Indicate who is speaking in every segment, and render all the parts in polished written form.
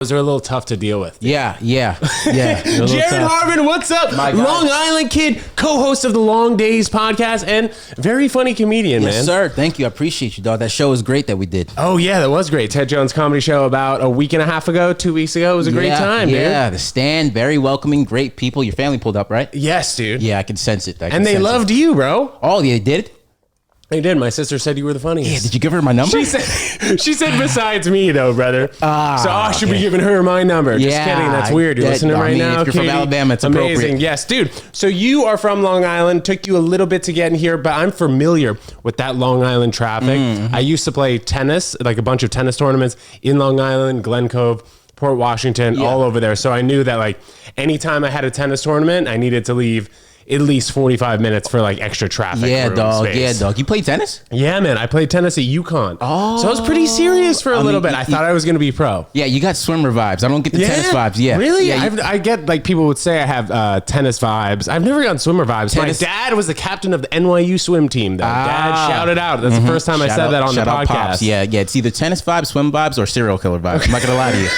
Speaker 1: Those are a little tough to deal with.
Speaker 2: Yeah.
Speaker 1: Jared Harvin, what's up? Long Island kid, co-host of the Long Days podcast, and very funny comedian, man.
Speaker 2: Yes, sir. Thank you. I appreciate you, dog. That show was great that we did.
Speaker 1: Oh, yeah, that was great. Ted Jones comedy show about a week and a half ago, 2 weeks ago. It was a great time, dude.
Speaker 2: Yeah, the stand, very welcoming, great people. Your family pulled up, right?
Speaker 1: Yes, dude.
Speaker 2: Yeah, I can sense it.
Speaker 1: And they loved you, bro.
Speaker 2: Oh, yeah, they did?
Speaker 1: They did. My sister said you were the funniest.
Speaker 2: Yeah, did you give her my number?
Speaker 1: She said besides me, though, brother. So I should be giving her my number. Just kidding. That's weird. You're listening right now,
Speaker 2: if you're
Speaker 1: Katie?
Speaker 2: from Alabama, it's
Speaker 1: amazing.
Speaker 2: Appropriate.
Speaker 1: Yes, dude. So you are from Long Island. Took you a little bit to get in here, but I'm familiar with that Long Island traffic. I used to play tennis, like a bunch of tennis tournaments in Long Island, Glen Cove, Port Washington, all over there. So I knew that like anytime I had a tennis tournament, I needed to leave at least 45 minutes for like extra traffic.
Speaker 2: Yeah, dog.
Speaker 1: Space.
Speaker 2: Yeah, dog. You play tennis?
Speaker 1: Yeah, man. I played tennis at UConn. Oh. So I was pretty serious for a little bit. I thought I was going to be pro.
Speaker 2: Yeah, you got swimmer vibes. I don't get the tennis vibes. Yeah.
Speaker 1: Really?
Speaker 2: Yeah,
Speaker 1: I get like people would say I have tennis vibes. I've never gotten swimmer vibes. My dad was the captain of the NYU swim team, though. Dad, shout it out. That's the first time I said that on the podcast.
Speaker 2: Pops. Yeah, it's either tennis vibes, swim vibes, or serial killer vibes. I'm not going to lie to you.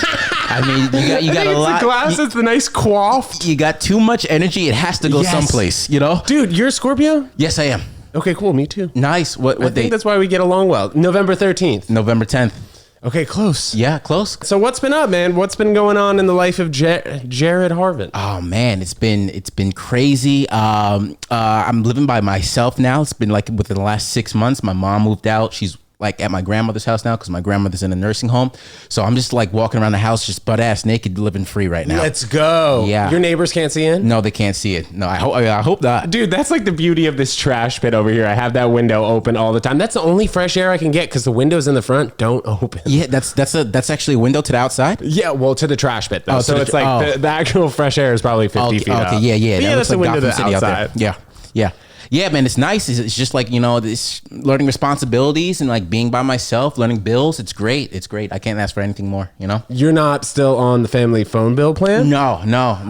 Speaker 2: I mean, you got a lot.
Speaker 1: The glasses, the nice coiffed.
Speaker 2: You got too much energy. It has to go someplace, you know?
Speaker 1: Dude, you're a Scorpio?
Speaker 2: Yes, I am.
Speaker 1: Okay, cool. Me too.
Speaker 2: Nice. What
Speaker 1: I think that's why we get along well. November 13th.
Speaker 2: November 10th.
Speaker 1: Okay, close.
Speaker 2: Yeah, close.
Speaker 1: So what's been up, man? What's been going on in the life of Jared Harvin?
Speaker 2: Oh man, it's been crazy. I'm living by myself now. It's been like within the last 6 months. My mom moved out. She's like at my grandmother's house now because my grandmother's in a nursing home. So I'm just like walking around the house just butt ass naked, living free right now.
Speaker 1: Let's go.
Speaker 2: Yeah.
Speaker 1: Your neighbors can't see in?
Speaker 2: No, they can't see it. No, I hope not.
Speaker 1: Dude, that's like the beauty of this trash pit over here. I have that window open all the time. That's the only fresh air I can get because the windows in the front don't open.
Speaker 2: Yeah, that's actually a window to the outside?
Speaker 1: Yeah, well, to the trash pit though.
Speaker 2: Oh,
Speaker 1: so it's like the actual fresh air is probably 50 feet up.
Speaker 2: Okay, yeah.
Speaker 1: But that's the window to the outside.
Speaker 2: Yeah, man, it's nice. It's just like, you know, this learning responsibilities and like being by myself, learning bills. It's great. I can't ask for anything more, you know?
Speaker 1: You're not still on the family phone bill plan?
Speaker 2: No.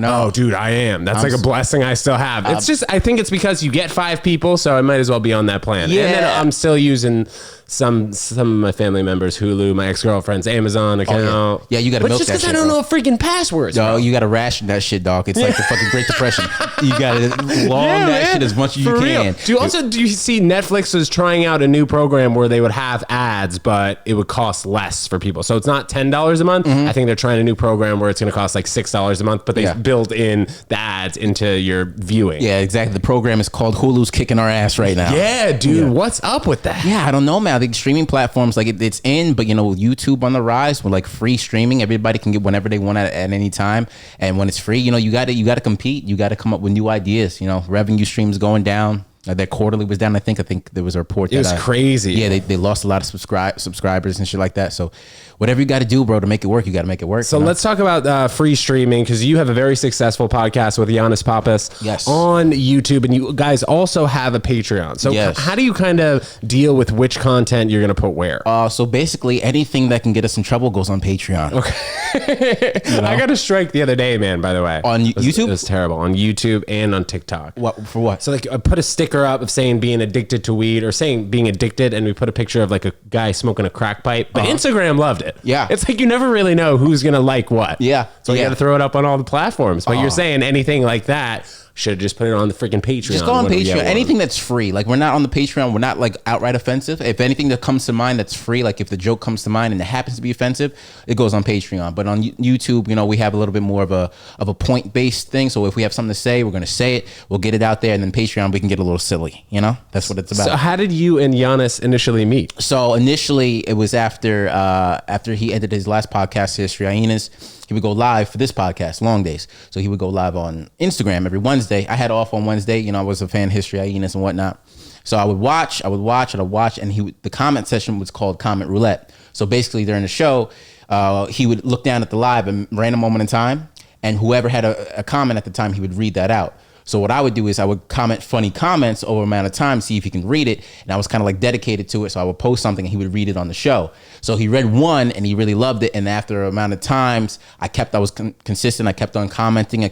Speaker 1: Oh, dude, I am. That's like a blessing I still have. It's just, I think it's because you get 5 people, so I might as well be on that plan.
Speaker 2: Yeah.
Speaker 1: And then I'm still using some of my family members, Hulu, my ex-girlfriend's Amazon account.
Speaker 2: Yeah, you got to milk that shit.
Speaker 1: But just because I don't know freaking passwords.
Speaker 2: No, you got to ration that shit, dog. It's like the fucking Great Depression. You got to that shit as much as you can.
Speaker 1: Do you see Netflix is trying out a new program where they would have ads, but it would cost less for people. So it's not $10 a month. I think they're trying a new program where it's going to cost like $6 a month, but they build in the ads into your viewing.
Speaker 2: Yeah, exactly. The program is called Hulu's Kicking Our Ass right now.
Speaker 1: Yeah, dude. What's up with that?
Speaker 2: Yeah, I don't know, man. The streaming platforms, like it's in, but you know, YouTube on the rise with like free streaming. Everybody can get whenever they want at any time. And when it's free, you know, you got to compete. You got to come up with new ideas. You know, revenue streams going down. Their quarterly was down. I think there was a report.
Speaker 1: It was crazy.
Speaker 2: Yeah, they lost a lot of subscribers and shit like that. So whatever you got to do, bro, to make it work, you got to make it work.
Speaker 1: So let's talk about free streaming, because you have a very successul podcast with Giannis Papas on YouTube, and you guys also have a Patreon. So how do you kind of deal with which content you're going to put where?
Speaker 2: So basically anything that can get us in trouble goes on Patreon.
Speaker 1: Okay. You know? I got a strike the other day, man, by the way.
Speaker 2: On YouTube?
Speaker 1: It was terrible. On YouTube and on TikTok.
Speaker 2: For what?
Speaker 1: So like I put a sticker up of saying being addicted to weed, or saying being addicted, and we put a picture of like a guy smoking a crack pipe, but Instagram loved it.
Speaker 2: Yeah.
Speaker 1: It's like you never really know who's gonna like what.
Speaker 2: Yeah.
Speaker 1: So you got to throw it up on all the platforms. But you're saying anything like that, should have just put it on the freaking Patreon.
Speaker 2: Just go on Patreon. Anything that's free. Like, we're not on the Patreon. We're not like outright offensive. If anything that comes to mind that's free, like if the joke comes to mind and it happens to be offensive, it goes on Patreon. But on YouTube, you know, we have a little bit more of a point-based thing. So if we have something to say, we're going to say it. We'll get it out there. And then Patreon, we can get a little silly. You know? That's what it's about.
Speaker 1: So how did you and Giannis initially meet?
Speaker 2: So initially, it was after he ended his last podcast, History Hyenas. He would go live for this podcast, Long Days. So he would go live on Instagram every Wednesday. I had off on Wednesday. You know, I was a fan of History Hyenas and whatnot. So I would watch, and the comment session was called Comment Roulette. So basically during the show, he would look down at the live and random moment in time, and whoever had a comment at the time, he would read that out. So what I would do is I would comment funny comments over an amount of time, see if he can read it. And I was kind of like dedicated to it. So I would post something and he would read it on the show. So he read one and he really loved it. And after a amount of times, I was consistent. I kept on commenting.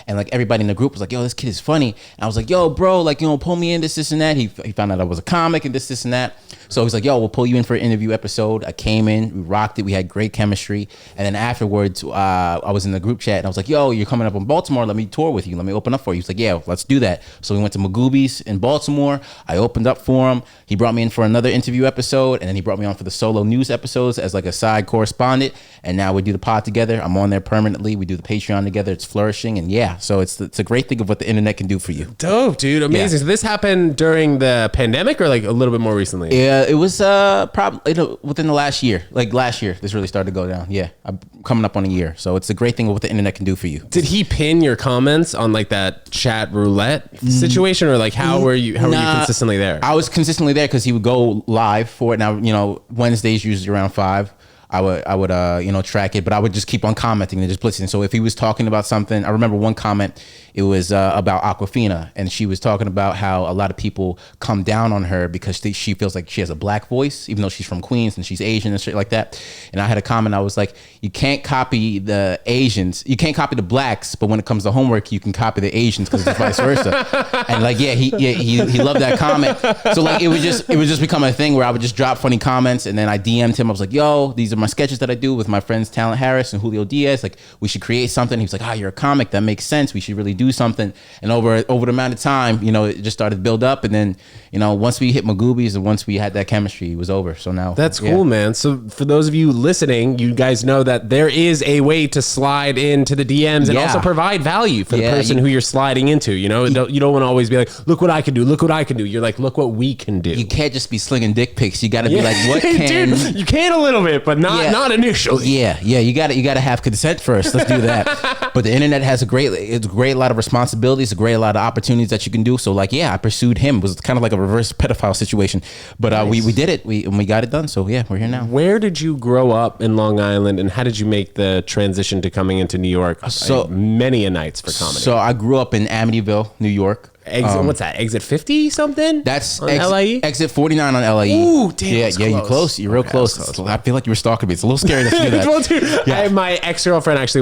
Speaker 2: And like everybody in the group was like, yo, this kid is funny. And I was like, yo, bro, like, you know, pull me in this and that. He found out I was a comic and this and that. So he's like, yo, we'll pull you in for an interview episode. I came in, we rocked it. We had great chemistry. And then afterwards, I was in the group chat and I was like, yo, you're coming up in Baltimore. Let me tour with you. Let me open up for you. He's like, yeah, let's do that. So we went to Magooby's in Baltimore. I opened up for him. He brought me in for another interview episode. And then he brought me on for the solo news episodes as like a side correspondent. And now we do the pod together. I'm on there permanently. We do the Patreon together. It's flourishing. And yeah, so it's a great thing of what the internet can do for you.
Speaker 1: Dope, dude. Amazing. Yeah. So this happened during the pandemic or like a little bit more recently?
Speaker 2: Yeah, it was probably within the last year. Like last year, this really started to go down. Yeah, I'm coming up on a year. So it's a great thing of what the internet can do for you.
Speaker 1: Did he pin your comments on like that chat roulette situation, or like how were you consistently there?
Speaker 2: I was consistently there because he would go live for it. Now, you know, Wednesdays usually around 5. I would you know, track it, but I would just keep on commenting and just blitzing. So if he was talking about something, I remember one comment, it was about Aquafina, and she was talking about how a lot of people come down on her because she feels like she has a black voice, even though she's from Queens and she's Asian and shit like that. And I had a comment, I was like, you can't copy the Asians, you can't copy the blacks, but when it comes to homework, you can copy the Asians because it's vice versa. And like, he loved that comment. So like, it would just become a thing where I would just drop funny comments, and then I DM'd him. I was like, yo, these are my sketches that I do with my friends Talent Harris and Julio Diaz. Like, we should create something. He was like, you're a comic, that makes sense. We should really do something. And over the amount of time, you know, it just started to build up. And then, you know, once we hit Magooby's and once we had that chemistry, it was over. So now
Speaker 1: that's cool, man. So for those of you listening, you guys know that there is a way to slide into the DMs and also provide value for the person who you're sliding into. You know, you don't want to always be like, look what I can do. Look what I can do. You're like, look what we can do.
Speaker 2: You can't just be slinging dick pics. You got to be like, what can...
Speaker 1: Dude, you can a little bit, but not initially.
Speaker 2: Yeah. You got to have consent first. Let's do that. But the internet has a great lot of responsibilities, a great lot of opportunities that you can do. So like, I pursued him. It was kind of like a reverse pedophile situation, but nice. we did it. We got it done. So yeah, we're here now.
Speaker 1: Where did you grow up in Long Island, and how did you make the transition to coming into New York? So many a nights for comedy.
Speaker 2: So I grew up in Amityville, New York.
Speaker 1: What's that? Exit 50 something?
Speaker 2: That's
Speaker 1: on LIE?
Speaker 2: Exit 49 on LIE.
Speaker 1: Ooh, damn.
Speaker 2: Yeah, you're close. You're real close. I feel like you were stalking me. It's a little scary to do that.
Speaker 1: Well, dude, my ex-girlfriend actually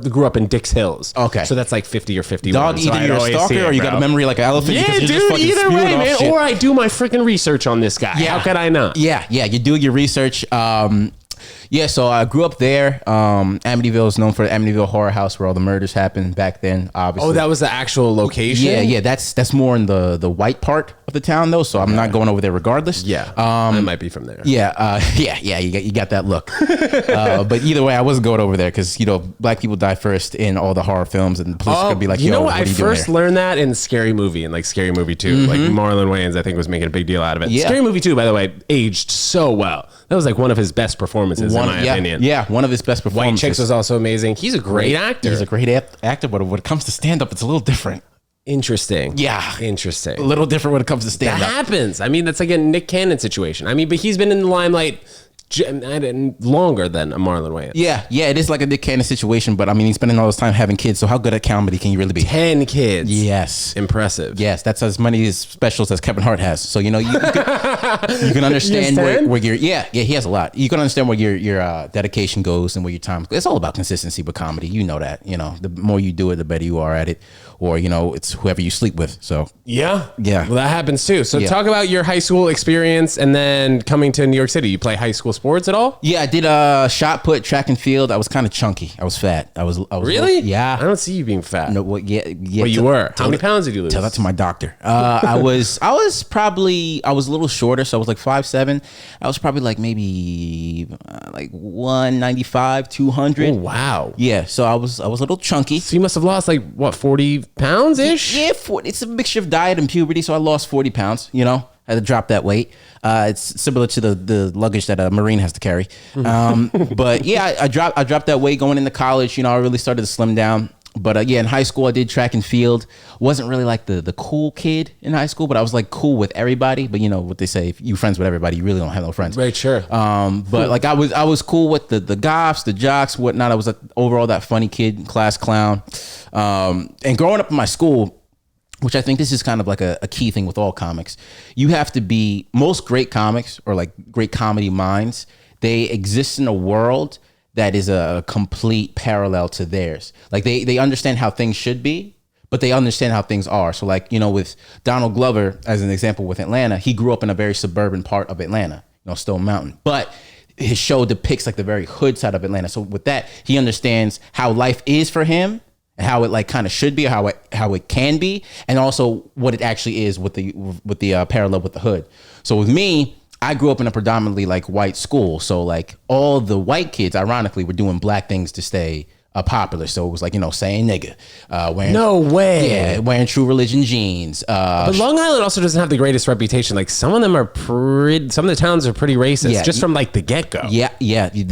Speaker 1: grew up in Dix Hills.
Speaker 2: Okay.
Speaker 1: So that's like 50 or 51.
Speaker 2: Dog, either you're a stalker or you got a memory like an elephant.
Speaker 1: Yeah, dude, either way, man. Shit. Or I do my freaking research on this guy. Yeah. How could I not?
Speaker 2: Yeah, you do your research. So I grew up there. Amityville is known for the Amityville Horror House, where all the murders happened back then, obviously.
Speaker 1: Oh, that was the actual location?
Speaker 2: Yeah. That's more in the white part of the town, though, so I'm not going over there regardless.
Speaker 1: Yeah, I might be from there.
Speaker 2: Yeah, you got that look. But either way, I wasn't going over there because, you know, black people die first in all the horror films, and the police could be like,
Speaker 1: you know what?
Speaker 2: I
Speaker 1: first learned that in Scary Movie, and like Scary Movie 2. Mm-hmm. Like Marlon Wayans, I think, was making a big deal out of it. Yeah. Scary Movie 2, by the way, aged so well. That was like one of his best performances, in my opinion.
Speaker 2: Yeah, one of his best performances.
Speaker 1: White Chicks was also amazing. He's a great actor.
Speaker 2: He's a great actor, but when it comes to stand-up, it's a little different.
Speaker 1: Interesting.
Speaker 2: Yeah.
Speaker 1: Interesting.
Speaker 2: A little different when it comes to stand-up.
Speaker 1: That happens. I mean, that's like a Nick Cannon situation. I mean, but he's been in the limelight longer than a Marlon Wayans.
Speaker 2: Yeah, it is like a Nick Cannon situation, but I mean, he's spending all his time having kids, so how good at comedy can you really be?
Speaker 1: 10 kids.
Speaker 2: Yes.
Speaker 1: Impressive.
Speaker 2: Yes, that's as many specials as Kevin Hart has. So, you know, you can understand where your... Yeah, he has a lot. You can understand where your dedication goes and where your time... It's all about consistency with comedy. You know that. You know, the more you do it, the better you are at it. Or, you know, it's whoever you sleep with. So
Speaker 1: yeah.
Speaker 2: Well,
Speaker 1: that happens too. So talk about your high school experience and then coming to New York City. You play high school sports at all?
Speaker 2: Yeah, I did shot put, track and field. I was kind of chunky. I was fat. I was
Speaker 1: really?
Speaker 2: Yeah.
Speaker 1: I don't see you being fat.
Speaker 2: No, well, yeah.
Speaker 1: Well, you were. How many pounds did you lose?
Speaker 2: Tell that to my doctor. I was a little shorter, so I was like 5'7". I was probably like maybe like 195, 200.
Speaker 1: Oh wow.
Speaker 2: Yeah, so I was a little chunky.
Speaker 1: So you must have lost like what, 40 pounds ish?
Speaker 2: Yeah, it's a mixture of diet and puberty, so I lost 40 pounds, you know. I had to drop that weight. It's similar to the luggage that a Marine has to carry. But yeah, I dropped that weight going into college. You know, I really started to slim down. But in high school, I did track and field. Wasn't really like the cool kid in high school, but I was like cool with everybody. But you know what they say, if you're friends with everybody, you really don't have no friends.
Speaker 1: Right, sure.
Speaker 2: But like I was cool with the goths, the jocks, whatnot. I was overall that funny kid, class clown. And growing up in my school, which I think this is kind of like a key thing with all comics. You have to be, most great comics or like great comedy minds, they exist in a world that is a complete parallel to theirs. Like they understand how things should be, but they understand how things are. So like, you know, with Donald Glover, as an example with Atlanta, he grew up in a very suburban part of Atlanta, you know, Stone Mountain. But his show depicts like the very hood side of Atlanta. So with that, he understands how life is for him and how it like kind of should be, or how it can be, and also what it actually is with the parallel with the hood. So with me, I grew up in a predominantly like white school. So like all the white kids, ironically, were doing black things to stay popular. So it was like, you know, saying nigga, wearing,
Speaker 1: No way.
Speaker 2: yeah, wearing True Religion jeans.
Speaker 1: But Long Island also doesn't have the greatest reputation. Like some of them are some of the towns are pretty racist,
Speaker 2: Yeah.
Speaker 1: just from like the get-go.
Speaker 2: Yeah.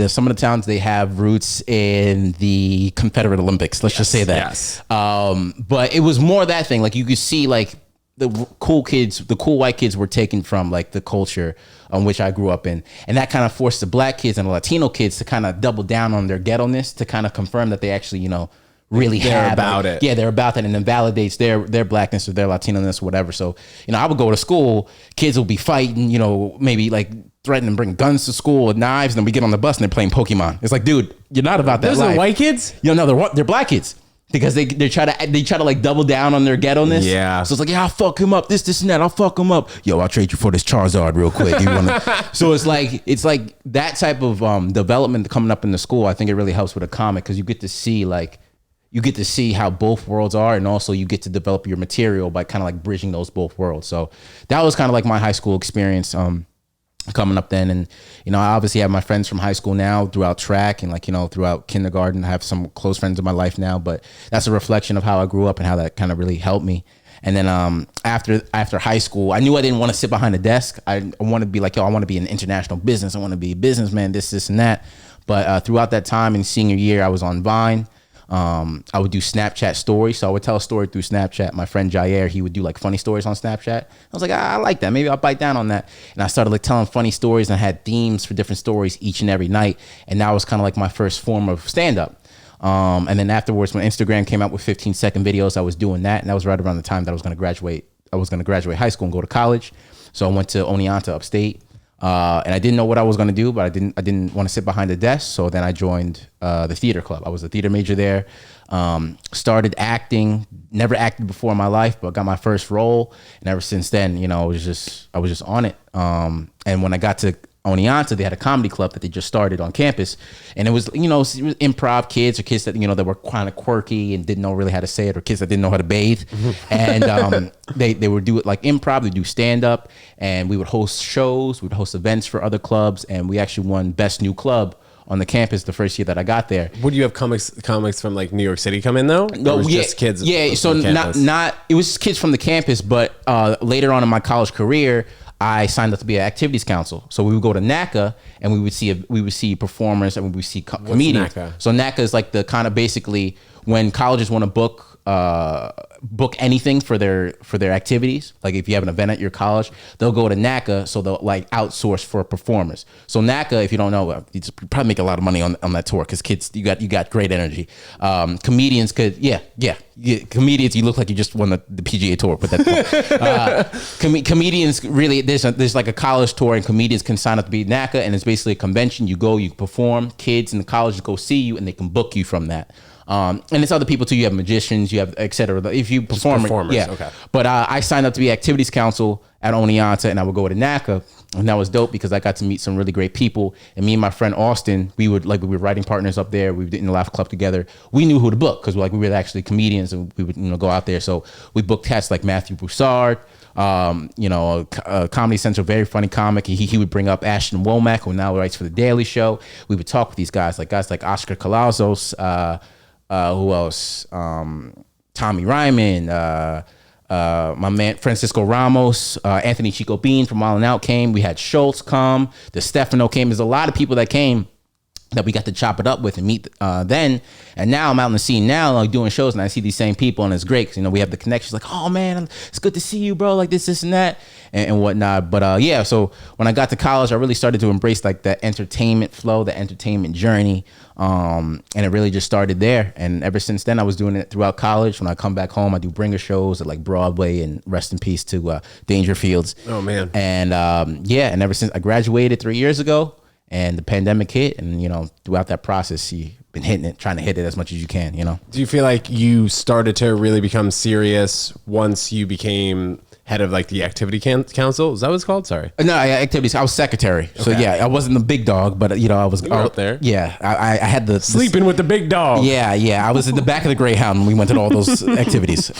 Speaker 2: Some of the towns, they have roots in the Confederate Olympics. Let's just say that.
Speaker 1: Yes.
Speaker 2: But it was more that thing. Like you could see like the cool white kids were taken from like the culture on which I grew up in. And that kind of forced the black kids and the Latino kids to kind of double down on their ghetto-ness to kind of confirm that they actually, you know, really
Speaker 1: They're about it.
Speaker 2: Yeah, they're about that, and it validates their blackness or their Latino-ness or whatever. So, you know, I would go to school, kids will be fighting, you know, maybe like threatening to bring guns to school with knives, and then we get on the bus and they're playing Pokemon. It's like, dude, you're not about that
Speaker 1: Those
Speaker 2: life.
Speaker 1: are white kids?
Speaker 2: You know, no, they're black kids. Because they try to like double down on their ghetto-ness.
Speaker 1: Yeah.
Speaker 2: So it's like, yeah, I'll fuck him up. This and that. I'll fuck him up. Yo, I'll trade you for this Charizard real quick. You wanna? So it's like that type of development coming up in the school. I think it really helps with a comic because you get to see how both worlds are, and also you get to develop your material by kind of like bridging those both worlds. So that was kind of like my high school experience. Coming up then, and you know, I obviously have my friends from high school now throughout track and like, you know, throughout kindergarten. I have some close friends in my life now, but that's a reflection of how I grew up and how that kind of really helped me. And then after high school, I knew I didn't want to sit behind a desk. I wanted to be like, yo, I want to be in international business. I want to be a businessman, this and that. But throughout that time in senior year, I was on Vine. I would do Snapchat stories. So I would tell a story through Snapchat. My friend Jair, he would do like funny stories on Snapchat. I was like, I like that. Maybe I'll bite down on that. And I started like telling funny stories, and I had themes for different stories each and every night. And that was kind of like my first form of stand-up. And then afterwards, when Instagram came out with 15-second videos, I was doing that. And that was right around the time that I was going to graduate. I was going to graduate high school and go to college. So I went to Oneonta upstate. And I didn't know what I was going to do, but I didn't want to sit behind a desk. So then I joined the theater club. I was a theater major there. Started acting, never acted before in my life, but got my first role. And ever since then, you know, I was just on it. And when I got to Oneonta, they had a comedy club that they just started on campus, and it was, you know, improv kids or kids that, you know, that were kind of quirky and didn't know really how to say it, or kids that didn't know how to bathe. And they would do it like improv, they do stand up, and we would host shows, we'd host events for other clubs, and we actually won best new club on the campus the first year that I got there.
Speaker 1: Would you have comics from like New York City come in though?
Speaker 2: No,
Speaker 1: or was
Speaker 2: yeah,
Speaker 1: just kids.
Speaker 2: Yeah, so
Speaker 1: from campus?
Speaker 2: not it was kids from the campus, but later on in my college career, I signed up to be an activities council. So we would go to NACA and we would see performers, and we would see comedians.
Speaker 1: NACA?
Speaker 2: So NACA is like the kind of basically when colleges want to book anything for their activities. Like if you have an event at your college, they'll go to NACA, so they'll like outsource for performers. So NACA, if you don't know, you probably make a lot of money on that tour because kids, you got great energy. Comedians could, comedians, you look like you just won the PGA Tour. Put that. Comedians really, there's like a college tour, and comedians can sign up to be NACA, and it's basically a convention. You go, you perform. Kids in the colleges go see you, and they can book you from that. And it's other people too. You have magicians, you have et cetera. If you perform,
Speaker 1: performers,
Speaker 2: yeah.
Speaker 1: Okay.
Speaker 2: But I signed up to be activities council at Oneonta, and I would go to NACA, and that was dope because I got to meet some really great people. And me and my friend Austin, we were writing partners up there. We were in the Laugh Club together. We knew who to book because we were actually comedians, and we would go out there. So we booked cats like Matthew Broussard. Comedy Central, very funny comic. He would bring up Ashton Womack, who now writes for The Daily Show. We would talk with these guys like Oscar Calazos. Who else? Tommy Ryman, my man Francisco Ramos, Anthony Chico Bean from Wild 'N Out came. We had Schultz come. DeStefano came. There's a lot of people that came that we got to chop it up with and meet then. And now I'm out in the scene now, like doing shows, and I see these same people, and it's great because, you know, we have the connections. Like, oh man, it's good to see you, bro. Like this and that, and whatnot. But yeah, so when I got to college, I really started to embrace like the entertainment flow, the entertainment journey, and it really just started there. And ever since then, I was doing it throughout college. When I come back home, I do bringer shows at like Broadway, and rest in peace to Dangerfields.
Speaker 1: Oh man.
Speaker 2: And yeah, and ever since I graduated 3 years ago, and the pandemic hit, and, you know, throughout that process, you've been hitting it, trying to hit it as much as you can, you know?
Speaker 1: Do you feel like you started to really become serious once you became head of like the activity council? Is that what it's called? Sorry.
Speaker 2: No, activities. I was secretary. So yeah, I wasn't the big dog, but, you know, I was
Speaker 1: up there.
Speaker 2: Yeah. I had the
Speaker 1: sleeping with the big dog.
Speaker 2: Yeah. I was in the back of the Greyhound when we went to all those activities.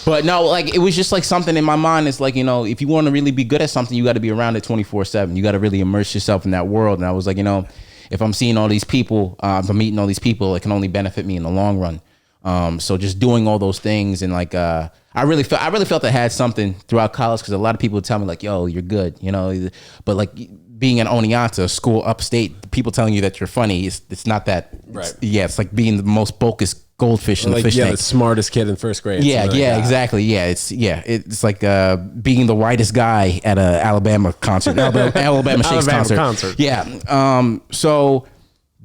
Speaker 2: But no, like, it was just like something in my mind. It's like, you know, if you want to really be good at something, you got to be around it 24/7. You got to really immerse yourself in that world. And I was like, you know, if I'm seeing all these people, if I'm meeting all these people, it can only benefit me in the long run. So just doing all those things, and like, I really felt I had something throughout college, because a lot of people would tell me like, yo, you're good, you know, but like being in Oneonta, a school upstate, people telling you that you're funny, it's not that. Right. It's like being the most focused goldfish in the fish tank.
Speaker 1: The smartest kid in first grade.
Speaker 2: Yeah, exactly. Yeah, it's like being the whitest guy at a Alabama concert, Alabama Shakes concert. Yeah. So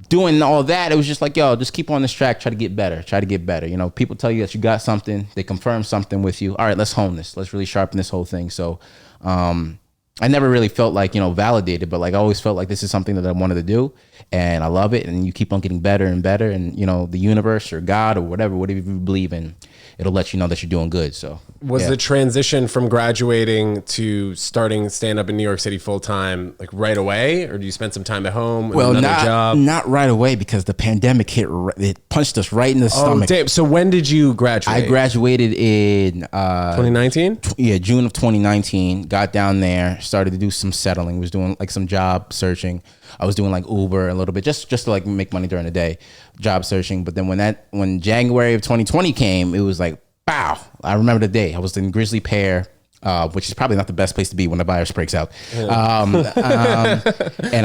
Speaker 2: doing all that, it was just like, yo, just keep on this track, try to get better. You know, people tell you that you got something, they confirm something with you. All right, let's hone this. Let's really sharpen this whole thing. So I never really felt like, you know, validated, but like I always felt like this is something that I wanted to do, and I love it. And you keep on getting better and better, and, you know, the universe or God or whatever you believe in, it'll let you know that you're doing good. So
Speaker 1: was the transition from graduating to starting stand up in New York City full time like right away, or do you spend some time at home?
Speaker 2: Well,
Speaker 1: job?
Speaker 2: Not right away, because the pandemic hit. It punched us right in the stomach.
Speaker 1: Damn. So when did you graduate?
Speaker 2: I graduated in
Speaker 1: 2019.
Speaker 2: June of 2019. Got down there, started to do some settling. Was doing like some job searching. I was doing like Uber a little bit, just to like make money during the day, job searching. But then when January of 2020 came, it was like, wow. I remember the day. I was in Grizzly Pear, which is probably not the best place to be when the virus breaks out. And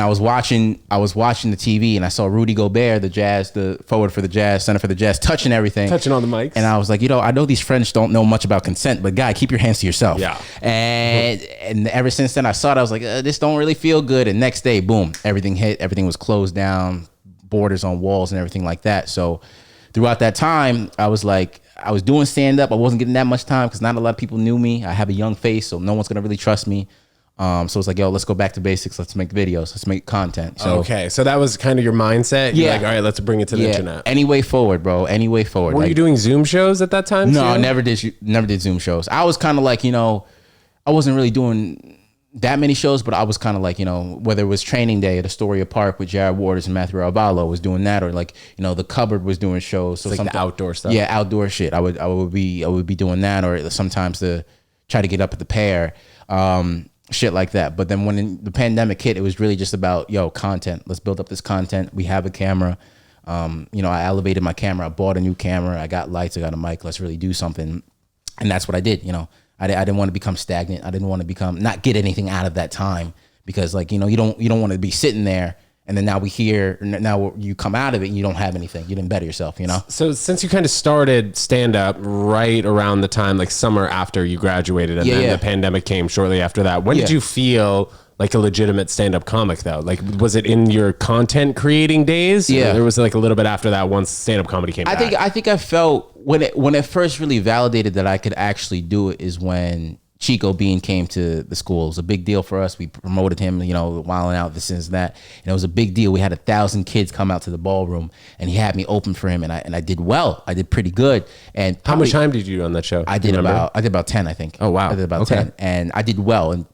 Speaker 2: I was watching the TV, and I saw Rudy Gobert, the forward for the Jazz, center for the Jazz, touching everything.
Speaker 1: Touching on the mics.
Speaker 2: And I was like, you know, I know these French don't know much about consent, but guy, keep your hands to yourself.
Speaker 1: Yeah.
Speaker 2: And ever since then, I saw it. I was like, this don't really feel good. And next day, boom, everything hit. Everything was closed down, borders on walls and everything like that. So throughout that time, I was like, I was doing stand up. I wasn't getting that much time because not a lot of people knew me. I have a young face, so no one's gonna really trust me. So it's like, yo, let's go back to basics. Let's make videos. Let's make content. So,
Speaker 1: okay, so that was kind of your mindset. You're like, all right, let's bring it to the internet.
Speaker 2: Any way forward, bro. Any way forward.
Speaker 1: Were you doing Zoom shows at that time?
Speaker 2: No, I never did Zoom shows. I was kind of like, you know, I wasn't really doing that many shows, but I was kind of like, you know, whether it was Training Day at Astoria Park with Jared Waters and Matthew Arvalo was doing that, or like, you know, The Cupboard was doing shows. So
Speaker 1: it's like the outdoor stuff.
Speaker 2: Yeah, outdoor shit. I would be doing that, or sometimes to try to get up at the Pear, shit like that. But then when the pandemic hit, it was really just about, yo, content. Let's build up this content. We have a camera. You know, I elevated my camera. I bought a new camera. I got lights. I got a mic. Let's really do something. And that's what I did, you know. I didn't want to become stagnant. I didn't want to not get anything out of that time, because like, you know, you don't want to be sitting there and then now you come out of it and you don't have anything. You didn't better yourself, you know? So
Speaker 1: since you kind of started stand up right around the time, like summer after you graduated, and then the pandemic came shortly after that, when did you feel like a legitimate stand-up comic though? Like, was it in your content creating days?
Speaker 2: Yeah.
Speaker 1: Or was it like a little bit after that once stand-up comedy came back?
Speaker 2: I think I felt when it first really validated that I could actually do it is when Chico Bean came to the school. It was a big deal for us. We promoted him, you know, wilding out, this and that. And it was a big deal. We had 1,000 kids come out to the ballroom, and he had me open for him, and I did well. I did pretty good. And
Speaker 1: how much time did you do on that show?
Speaker 2: I did about 10, I think.
Speaker 1: Oh wow.
Speaker 2: I did about 10, and I did well. And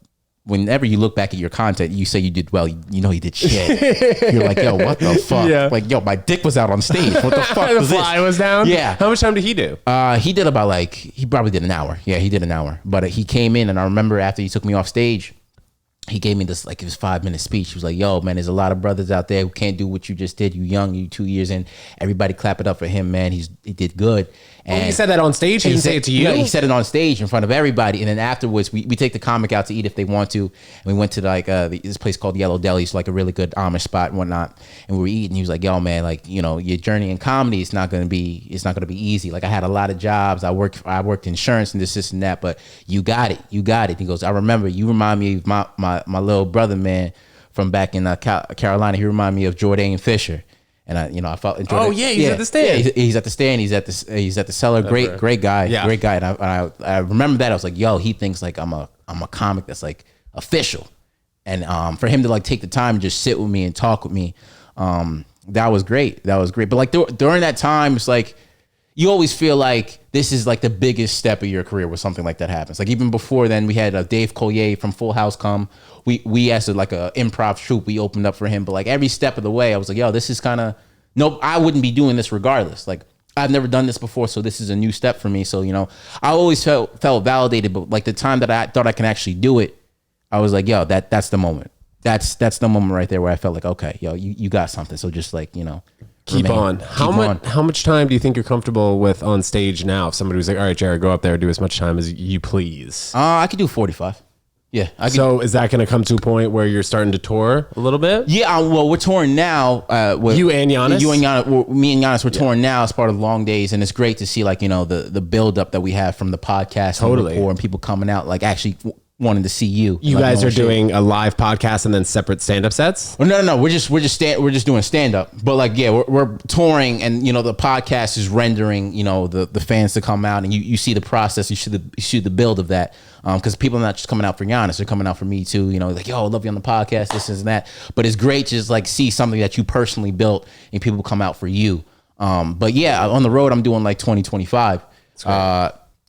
Speaker 2: whenever you look back at your content, you say you did well, you know you did shit. You're like, yo, what the fuck? Yeah. Like, yo, my dick was out on stage. What the fuck was this? The
Speaker 1: fly was down?
Speaker 2: Yeah.
Speaker 1: How much time did he do?
Speaker 2: He did about he probably did an hour. Yeah, he did an hour. But he came in, and I remember after he took me off stage, he gave me this like his 5-minute speech. He was like, "Yo, man, there's a lot of brothers out there who can't do what you just did. You young, you 2 years in. Everybody clap it up for him, man. He did good." And
Speaker 1: he said that on stage. He didn't say it to you.
Speaker 2: No, he said it on stage in front of everybody. And then afterwards, we take the comic out to eat if they want to. And we went to like this place called Yellow Deli. It's like a really good Amish spot and whatnot. And we were eating. He was like, "Yo, man, like, you know, your journey in comedy is not gonna be easy. Like, I had a lot of jobs. I worked insurance and this and that, but you got it. You got it." He goes, "I remember you remind me of my little brother, man, from back in Carolina. He reminded me of Jordan Fisher." And I felt. Jordan,
Speaker 1: oh yeah, he's at the stand.
Speaker 2: Yeah, he's at the stand. He's at the cellar. Great guy.
Speaker 1: Yeah.
Speaker 2: Great guy. And I remember that. I was like, yo, he thinks like I'm a comic that's like official. And for him to like take the time and just sit with me and talk with me, that was great. But like during that time, it's like you always feel like this is like the biggest step of your career where something like that happens. Like even before then, we had Dave Collier from Full House come. We as like a improv troupe, we opened up for him. But like every step of the way, I was like, yo, this is kind of I wouldn't be doing this regardless. Like I've never done this before, so this is a new step for me. So I always felt validated. But like the time that I thought I can actually do it, I was like, yo, that's the moment. That's the moment right there where I felt like, okay, yo, you got something. So just like
Speaker 1: keep on. How much time do you think you're comfortable with on stage now? If somebody was like, all right, Jared, go up there, do as much time as you please.
Speaker 2: I could do 45. Yeah.
Speaker 1: So is that going to come to a point where you're starting to tour a little bit?
Speaker 2: Yeah. Well, we're touring now. With
Speaker 1: you and Giannis?
Speaker 2: Me and Giannis, we're touring now as part of Long Days. And it's great to see like, the build up that we have from the podcast.
Speaker 1: Totally.
Speaker 2: And people coming out, like actually wanting to see you.
Speaker 1: You
Speaker 2: like,
Speaker 1: guys are doing a live podcast and then separate stand-up sets?
Speaker 2: Well, no. We're just doing stand-up. But like, yeah, we're touring, and the podcast is rendering, the fans to come out, and you see the process, you see the build of that. Because people are not just coming out for Giannis, they're coming out for me too. Like, yo, I love you on the podcast, this and that. But it's great to just like see something that you personally built, and people come out for you. But yeah, on the road, I'm doing like 20-25.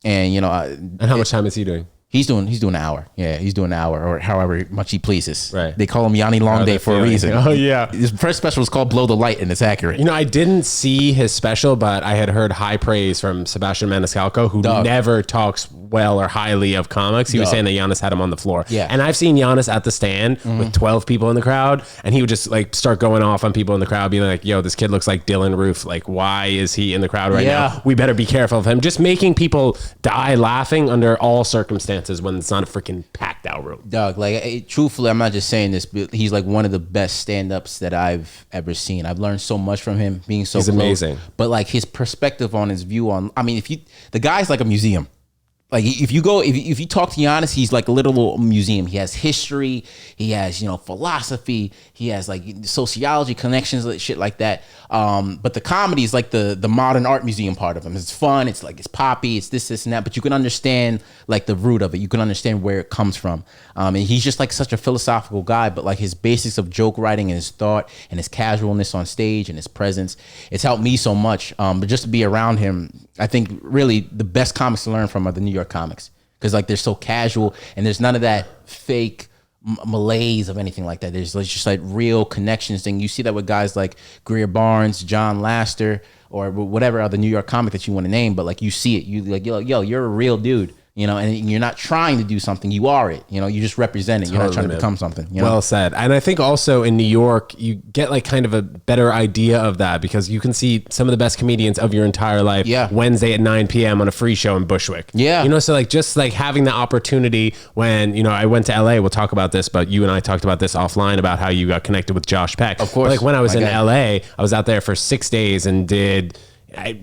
Speaker 2: And
Speaker 1: and how much time is he doing?
Speaker 2: He's doing an hour. Yeah, he's doing an hour or however much he pleases.
Speaker 1: Right.
Speaker 2: They call him Yanni Long Day for a reason.
Speaker 1: Oh yeah.
Speaker 2: His first special is called Blow the Light, and it's accurate.
Speaker 1: I didn't see his special, but I had heard high praise from Sebastian Maniscalco, who never talks well or highly of comics. He was saying that Giannis had him on the floor.
Speaker 2: Yeah.
Speaker 1: And I've seen Giannis at the stand with 12 people in the crowd, and he would just like start going off on people in the crowd, being like, yo, this kid looks like Dylan Roof. Like, why is he in the crowd right now? We better be careful of him. Just making people die laughing under all circumstances when it's not a freaking packed out room.
Speaker 2: Dog, like truthfully, I'm not just saying this, but he's like one of the best stand-ups that I've ever seen. I've learned so much from him, being so
Speaker 1: he's
Speaker 2: close.
Speaker 1: Amazing.
Speaker 2: But like his perspective on his view on, the guy's like a museum. Like if you talk to Giannis, he's like a little museum. He has history, he has philosophy, he has like sociology connections, shit like that. But the comedy is like the modern art museum part of him. It's fun. It's like it's poppy. It's this and that. But you can understand like the root of it. You can understand where it comes from. And he's just like such a philosophical guy. But like his basics of joke writing and his thought and his casualness on stage and his presence, it's helped me so much. But just to be around him, I think really the best comics to learn from are the New York comics, because like they're so casual and there's none of that fake malaise of anything like that. There's just like real connections thing. You see that with guys like Greer Barnes, John Laster, or whatever other New York comic that you want to name, but like you see it, you like, yo, you're a real dude. And you're not trying to do something. You are it. You just represent it. You're not trying to become something.
Speaker 1: Well said. And I think also in New York, you get like kind of a better idea of that, because you can see some of the best comedians of your entire life Wednesday at 9 p.m. on a free show in Bushwick.
Speaker 2: Yeah.
Speaker 1: So like just like having the opportunity when, I went to LA, we'll talk about this, but you and I talked about this offline about how you got connected with Josh Peck.
Speaker 2: Of course.
Speaker 1: But like when I was in LA, I was out there for 6 days and did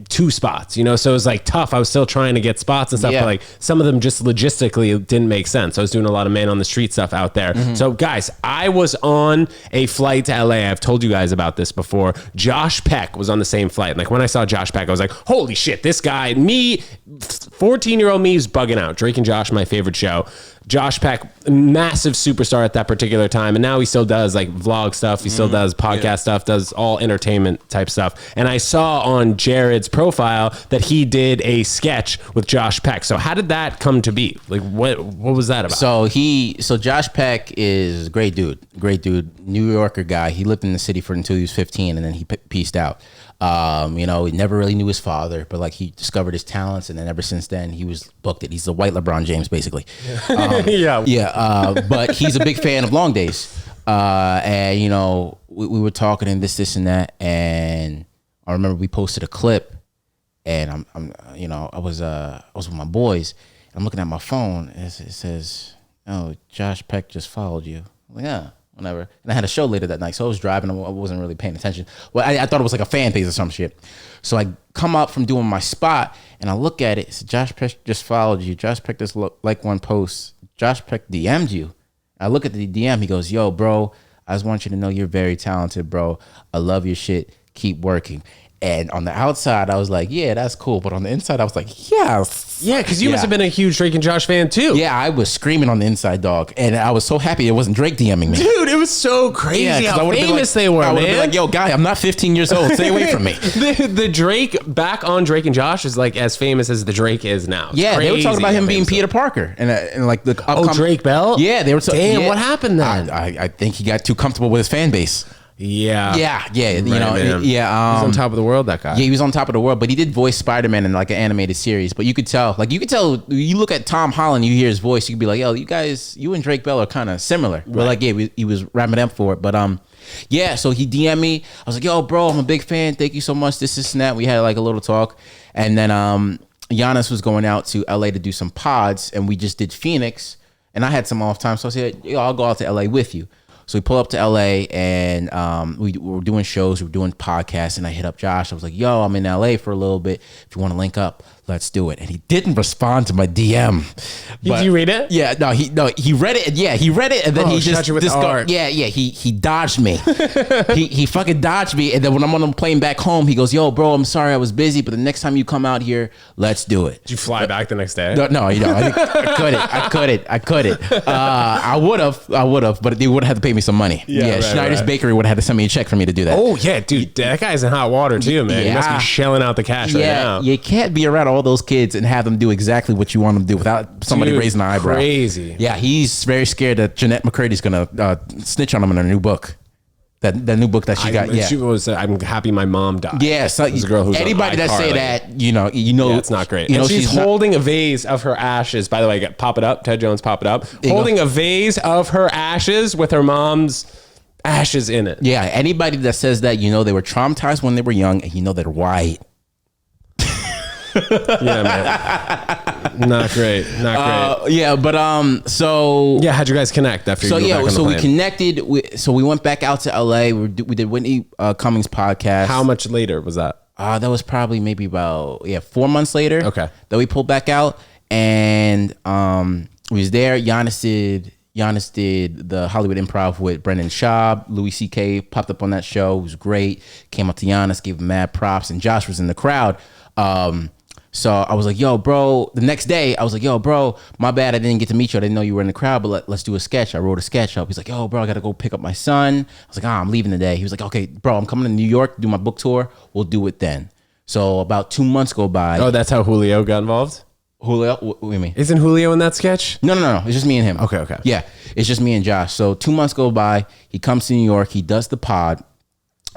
Speaker 1: 2 spots, so it was like tough. I was still trying to get spots and stuff, but like some of them just logistically didn't make sense. I was doing a lot of man on the street stuff out there. So guys, I was on a flight to LA. I've told you guys about this before. Josh Peck was on the same flight. Like when I saw Josh Peck, I was like, holy shit, this guy, 14-year-old me is bugging out. Drake and Josh, my favorite show. Josh Peck, massive superstar at that particular time. And now he still does like vlog stuff. He still does podcast stuff, does all entertainment type stuff. And I saw on Jared's profile that he did a sketch with Josh Peck. So how did that come to be? Like what was that about?
Speaker 2: So Josh Peck is a great dude, New Yorker guy. He lived in the city until he was 15, and then he pieced out. You know, he never really knew his father, but like he discovered his talents, and then ever since then he was booked it. He's the white LeBron James, basically. But he's a big fan of long days. And you know, we were talking and this and that, and I remember we posted a clip, and I'm you know, I was with my boys. I'm looking at my phone, and it says, "Oh, Josh Peck just followed you." I'm like, yeah, whatever. And I had a show later that night, so I was driving. I wasn't really paying attention. Well, I thought it was like a fan page or some shit. So I come up from doing my spot, and I look at it. It says, Josh Peck just followed you. Josh Peck just like one post. Josh Peck DM'd you. I look at the DM. He goes, "Yo, bro, I just want you to know you're very talented, bro. I love your shit. Keep working." And on the outside, I was like, yeah, that's cool. But on the inside, I was like, yes.
Speaker 1: Yeah, because you must have been a huge Drake and Josh fan too.
Speaker 2: Yeah, I was screaming on the inside, dog. And I was so happy it wasn't Drake DMing me.
Speaker 1: Dude, it was so crazy how famous they were,
Speaker 2: I would have
Speaker 1: man.
Speaker 2: been like, yo, guy, I'm not 15 years old. Stay away from me.
Speaker 1: The Drake, back on Drake and Josh, is like as famous as the Drake is now. It's
Speaker 2: yeah, they were talking about him being
Speaker 1: famous.
Speaker 2: Peter Parker. And like the upcoming...
Speaker 1: Drake Bell?
Speaker 2: Yeah, they were talking...
Speaker 1: Damn, what happened then?
Speaker 2: I think he got too comfortable with his fan base.
Speaker 1: Yeah.
Speaker 2: You know,
Speaker 1: man.
Speaker 2: yeah.
Speaker 1: He's on top of the world, that guy.
Speaker 2: Yeah, he was on top of the world, but he did voice Spider-Man in like an animated series. But you could tell, you look at Tom Holland, you hear his voice, you could be like, yo, you and Drake Bell are kind of similar. Right. But like, yeah, he was ramming up for it. But yeah, so he DM'd me. I was like, yo, bro, I'm a big fan. Thank you so much. This and that. We had like a little talk. And then Giannis was going out to LA to do some pods, and we just did Phoenix. And I had some off time, so I said, yo, I'll go out to LA with you. So we pull up to LA, and we were doing shows, we were doing podcasts, and I hit up Josh. I was like, yo, I'm in LA for a little bit. If you want to link up, let's do it. And he didn't respond to my DM.
Speaker 1: Did you read it?
Speaker 2: Yeah, he read it. Yeah, he read it, and then he just he dodged me. he fucking dodged me, and then when I'm on the plane back home, he goes, yo, bro, I'm sorry I was busy, but the next time you come out here, let's do it.
Speaker 1: Did you fly back the next day?
Speaker 2: No, you know, I couldn't. I would have, but they would have had to pay me some money. Yeah, Schneider's Bakery would have had to send me a check for me to do that.
Speaker 1: Oh yeah, dude, that guy's in hot water too, man. He must be shelling out the cash right now.
Speaker 2: You can't be around all those kids and have them do exactly what you want them to do without somebody raising an eyebrow.
Speaker 1: Crazy.
Speaker 2: Yeah, he's very scared that Jeanette McCready's gonna snitch on him in her new book. That new book that she got. Yeah,
Speaker 1: she was. I'm happy my mom died.
Speaker 2: Yeah, so
Speaker 1: a girl who's
Speaker 2: anybody that say that, you know,
Speaker 1: it's not great. You know, she's holding a vase of her ashes. By the way, pop it up. Ted Jones, pop it up. Holding a vase of her ashes with her mom's ashes in it.
Speaker 2: Yeah, anybody that says that, you know, they were traumatized when they were young, and you know they're white.
Speaker 1: Yeah, man. Not great.
Speaker 2: Yeah, but so
Speaker 1: yeah, how'd you guys connect after?
Speaker 2: So
Speaker 1: you
Speaker 2: yeah,
Speaker 1: back on
Speaker 2: so
Speaker 1: the
Speaker 2: we
Speaker 1: plane?
Speaker 2: connected. So we went back out to LA. We did Whitney Cummings podcast.
Speaker 1: How much later was that?
Speaker 2: That was probably maybe about 4 months later.
Speaker 1: Okay,
Speaker 2: that we pulled back out, and we was there. Giannis did the Hollywood Improv with Brendan Schaub. Louis C.K. popped up on that show. It was great. Came up to Giannis, gave him mad props, and Josh was in the crowd. So I was like, yo, bro, the next day, I was like, yo, bro, my bad. I didn't get to meet you. I didn't know you were in the crowd, but let's do a sketch. I wrote a sketch up. He's like, yo, bro, I got to go pick up my son. I was like, I'm leaving today. He was like, okay, bro, I'm coming to New York to do my book tour. We'll do it then. So about 2 months go by.
Speaker 1: Oh, that's how Julio got involved?
Speaker 2: Julio? What do you mean?
Speaker 1: Isn't Julio in that sketch?
Speaker 2: No. It's just me and him.
Speaker 1: Okay.
Speaker 2: Yeah, it's just me and Josh. So 2 months go by. He comes to New York. He does the pod.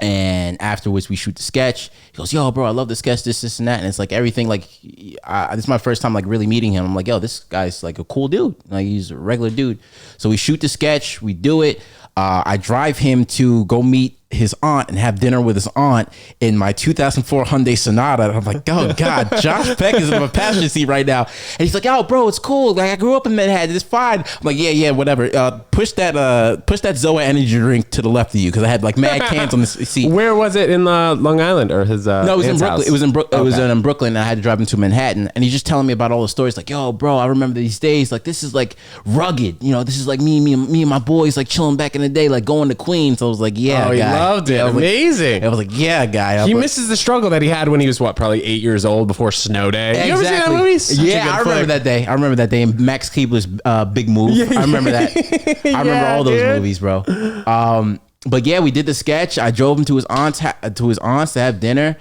Speaker 2: And afterwards, we shoot the sketch. He goes, yo, bro, I love the sketch, this, and that. And it's like everything, like, this is my first time, like, really meeting him. I'm like, yo, this guy's, like, a cool dude. Like, he's a regular dude. So we shoot the sketch. We do it. I drive him to go meet his aunt and have dinner with his aunt in my 2004 Hyundai Sonata. And I'm like, oh God, Josh Peck is in my passenger seat right now. And he's like, oh, bro, it's cool. Like, I grew up in Manhattan. It's fine. I'm like, yeah, whatever. Push that Zoa energy drink to the left of you, because I had like mad cans on the seat.
Speaker 1: Where was it in Long Island or his? No,
Speaker 2: it was in Brooklyn.
Speaker 1: House?
Speaker 2: It was in Brooklyn. And I had to drive him to Manhattan, and he's just telling me about all the stories. Like, yo, bro, I remember these days. Like, this is like rugged. You know, this is like me and my boys like chilling back in the day, like going to Queens. So I was like, yeah,
Speaker 1: he
Speaker 2: guy.
Speaker 1: loved it. Amazing.
Speaker 2: I was like, yeah, guy.
Speaker 1: He misses the struggle that he had when he was probably 8 years old before Snow Day.
Speaker 2: Exactly.
Speaker 1: You ever see that movie?
Speaker 2: I remember that day. I remember that day. And Max Keebler's Big Move. I remember that. I remember all those movies, bro. But yeah, we did the sketch. I drove him to his aunt's to have dinner.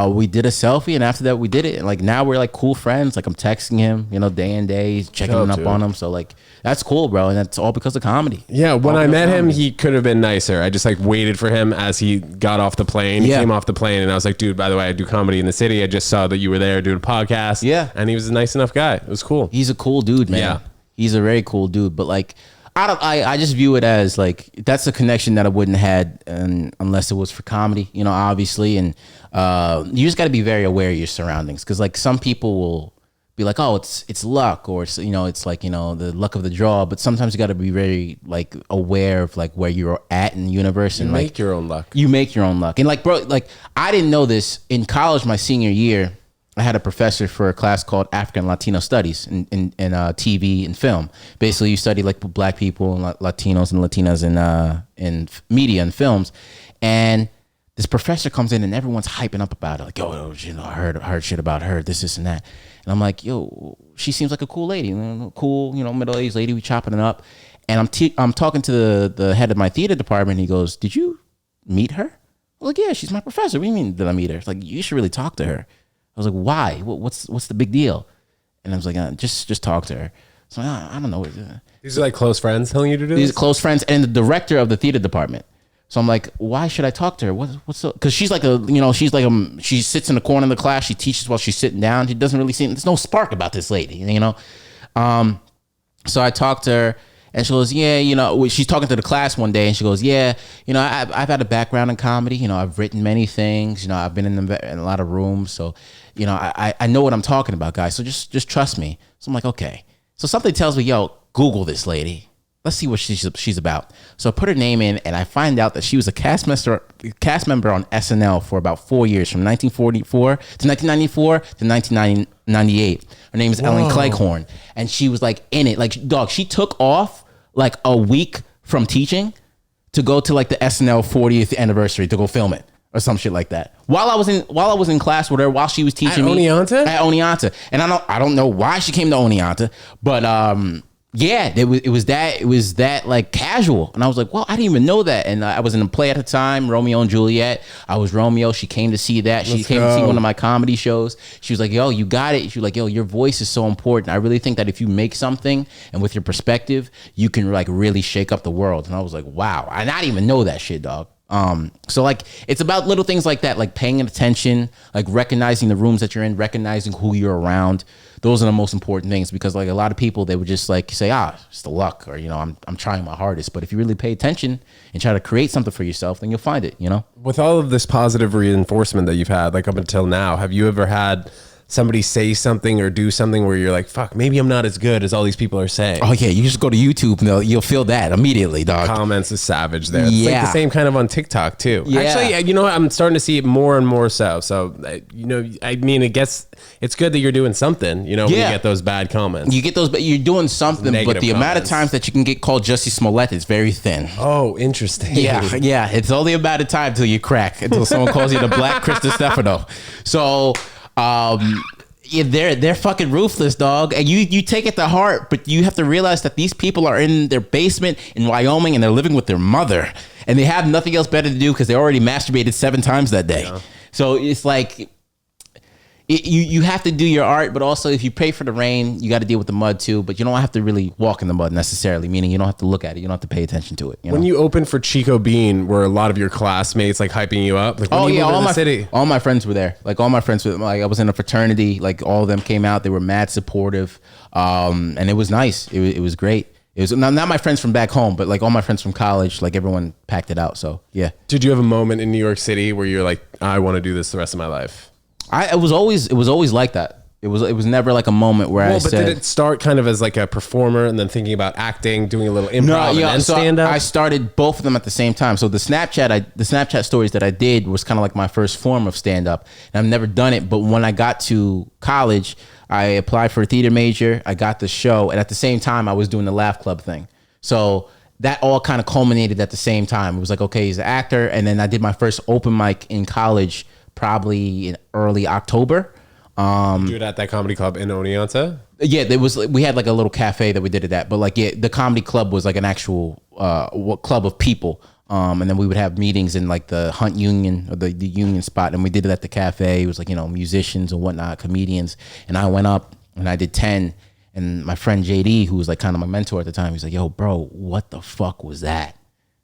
Speaker 2: We did a selfie, and after that, we did it. And like now we're like cool friends. Like I'm texting him, you know, day and day, checking up on him. So like that's cool, bro. And that's all because of comedy.
Speaker 1: Yeah, when
Speaker 2: All
Speaker 1: I
Speaker 2: because
Speaker 1: met
Speaker 2: of
Speaker 1: him,
Speaker 2: comedy.
Speaker 1: he could have been nicer. I just like waited for him as he got off the plane. He
Speaker 2: Yeah.
Speaker 1: came off the plane, and I was like, dude, by the way, I do comedy in the city. I just saw that you were there doing a podcast.
Speaker 2: Yeah.
Speaker 1: And he was a nice enough guy. It was cool.
Speaker 2: He's a cool dude, man.
Speaker 1: Yeah.
Speaker 2: He's a very cool dude. But like, I just view it as like, that's a connection that I wouldn't had unless it was for comedy, you know, obviously. And you just got to be very aware of your surroundings. Cause like some people will be like, oh, it's luck, or it's, you know, it's like, you know, the luck of the draw. But sometimes you got to be very like aware of like where you're at in the universe. And
Speaker 1: Make
Speaker 2: like,
Speaker 1: your own luck.
Speaker 2: you make your own luck. And like, bro, like I didn't know this in college, my senior year. I had a professor for a class called African Latino Studies in TV and film. Basically, you study like black people and Latinos and Latinas in media and films. And this professor comes in and everyone's hyping up about it. Like, yo, you know, I heard shit about her, this, and that. And I'm like, yo, she seems like a cool lady, you know, cool, you know, middle-aged lady. We chopping it up. And I'm talking to the head of my theater department. He goes, did you meet her? I'm like, yeah, she's my professor. What do you mean did I meet her? It's like, you should really talk to her. I was like, why? What's the big deal? And I was like, just talk to her. So I don't know.
Speaker 1: These are like close friends telling you to do
Speaker 2: These
Speaker 1: this?
Speaker 2: are close friends and the director of the theater department. So I'm like, why should I talk to her? What's up? Because she's like she sits in the corner of the class. She teaches while she's sitting down. She doesn't really seem, there's no spark about this lady, you know? So I talked to her. And she goes, yeah, you know, she's talking to the class one day and she goes, yeah, you know, I've had a background in comedy. You know, I've written many things. You know, I've been in a lot of rooms. So, you know, I know what I'm talking about, guys. So just trust me. So I'm like, okay. So something tells me, yo, Google this lady. Let's see what she's about. So I put her name in and I find out that she was a cast member on SNL for about 4 years, from 1944 to 1994 to 1998. Her name is Ellen Cleghorn. And she was like in it. Like, dog, she took off like a week from teaching to go to like the SNL 40th anniversary to go film it or some shit like that. While I was in class with her, while she was teaching me
Speaker 1: Oneonta?
Speaker 2: at Oneonta. And I don't know why she came to Oneonta, but yeah, it was that like casual. And I was like, well, I didn't even know that. And I was in a play at the time, Romeo and Juliet. I was Romeo. She came to see that. She came to see one of my comedy shows. She was like, yo, you got it. She was like, yo, your voice is so important. I really think that if you make something and with your perspective, you can like really shake up the world. And I was like, wow. And I didn't even know that shit, dog. So like it's about little things like that, like paying attention, like recognizing the rooms that you're in, recognizing who you're around. Those are the most important things, because like a lot of people, they would just like say, it's the luck, or, you know, I'm trying my hardest. But if you really pay attention and try to create something for yourself, then you'll find it, you know?
Speaker 1: With all of this positive reinforcement that you've had, like up until now, have you ever had somebody say something or do something where you're like, fuck, maybe I'm not as good as all these people are saying?
Speaker 2: Oh yeah, you just go to YouTube and you'll feel that immediately, dog.
Speaker 1: Comments is savage there. It's like
Speaker 2: Yeah.
Speaker 1: the same kind of on TikTok too.
Speaker 2: Yeah.
Speaker 1: Actually, you know what? I'm starting to see it more and more so. So, you know, I mean, it's good that you're doing something, you know, when you
Speaker 2: Yeah.
Speaker 1: get those bad comments.
Speaker 2: You get those, but you're doing something, but
Speaker 1: Negative
Speaker 2: the amount of
Speaker 1: comments.
Speaker 2: times that you can get called Jussie Smollett is very thin.
Speaker 1: Oh, interesting.
Speaker 2: Yeah. It's only a matter of time till you crack, until someone calls you the Black Chris Stefano. So, yeah, they're fucking ruthless, dog. And you take it to heart, but you have to realize that these people are in their basement in Wyoming and they're living with their mother, and they have nothing else better to do because they already masturbated 7 times that day. Yeah. So it's like, you have to do your art, but also if you pray for the rain, you got to deal with the mud too. But you don't have to really walk in the mud necessarily, meaning you don't have to look at it. You don't have to pay attention to it. You know?
Speaker 1: When you opened for Chico Bean, were a lot of your classmates like hyping you up? Like, when you moved to the city?
Speaker 2: All my friends were there. Like all my friends were, like I was in a fraternity. Like all of them came out. They were mad supportive, and it was nice. It was great. It was not my friends from back home, but like all my friends from college. Like everyone packed it out. So yeah.
Speaker 1: Did you have a moment in New York City where you're like, I want to do this the rest of my life?
Speaker 2: It was always like that. It was never like a moment where I said.
Speaker 1: Did it start kind of as like a performer and then thinking about acting, doing a little improv, and then stand up?
Speaker 2: I started both of them at the same time. So the Snapchat stories that I did was kind of like my first form of stand up, and I've never done it. But when I got to college, I applied for a theater major. I got the show, and at the same time, I was doing the Laugh Club thing. So that all kind of culminated at the same time. It was like, okay, he's an actor, and then I did my first open mic in college, probably in early October.
Speaker 1: Do it at that comedy club in Oneonta?
Speaker 2: Yeah, we had like a little cafe that we did it at, but like, yeah, the comedy club was like an actual club of people. And then we would have meetings in like the Hunt Union, or the Union spot. And we did it at the cafe. It was like, you know, musicians and whatnot, comedians. And I went up and I did 10. And my friend JD, who was like kind of my mentor at the time, he's like, yo, bro, what the fuck was that?